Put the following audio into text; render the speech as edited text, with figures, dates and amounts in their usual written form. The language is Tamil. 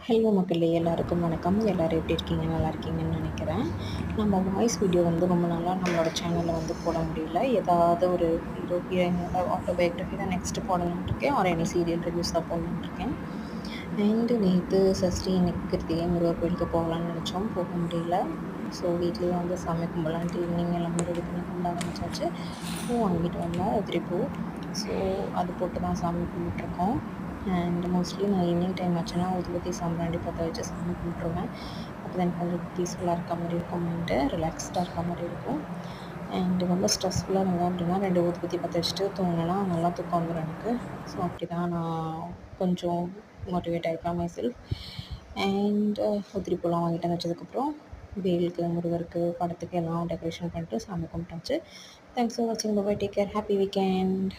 ஹலோ மக்களே! எல்லாருக்கும் வணக்கம். எல்லாரும் எப்படி இருக்கீங்க? நல்லா இருக்கீங்கன்னு நெனைக்கிறேன். நம்ம வாய்ஸ் வீடியோ வந்து ரொம்ப நாளா நம்மளோட சேனல்ல வந்து போட முடியல. ஏதாவது ஒரு ஹீரோ, ஹீரோயினோட ஆட்டோபயோகிராஃபி தான் நெக்ஸ்ட் போடலான்ட்டு இருக்கேன். ஆர் எனி சீரியல் ரிவ்யூஸ் தான் போடலான்ட்டு இருக்கேன். நேத்து சஷ்டி இன்னைக்கு கிருத்திகை முருகர் கோயிலுக்கு போகலான்னு நெனச்சோம். போக முடியல. ஸோ வீட்லயே வந்து சாமி கும்பலான்ட்டு ஈவினிங் எல்லாமே ரெடி பண்ணி கும்பிட ஆரம்பிச்சாச்சு. பூ வாங்கிட்டு வந்தோம். உதிரி பூ. ஸோ அது போட்டு தான் சாமி கும்பிட்டுருக்கோம். மோஸ்ட்லி நான் ஈவினிங் டைம் ஆச்சுன்னா ஊதுபத்தி சாம்பிராணி பற்ற வச்சு சாமி கும்பிட்ருவேன். அப்போ தான் எனக்கு கொஞ்சம் பீஸ்ஃபுல்லாக இருக்க மாதிரி இருக்கும், மைண்டு ரிலாக்ஸ்டாக இருக்க மாதிரி இருக்கும். ரொம்ப ஸ்ட்ரெஸ்ஃபுல்லாக இருந்தேன் அப்படின்னா 2 ஊதுபத்தி பற்ற வச்சுட்டு தூங்கினேன்னா நல்லா தூக்கம் வந்துடும் எனக்கு. ஸோ அப்படி தான் நான் கொஞ்சம் மோட்டிவேட் ஆகிருக்கேன் மை செல்ஃப். அண்ட் உதிரி பூலாம் வாங்கிட்டு வந்து வச்சதுக்கப்புறம் வேலுக்கு, முருகருக்கு, படத்துக்கு எல்லாம் டெக்கரேஷன் பண்ணிட்டு சாமி கும்பிட்டாச்சு. தேங்க்ஸ் ஃபார் வாட்சிங். Bye. Take care. Happy weekend.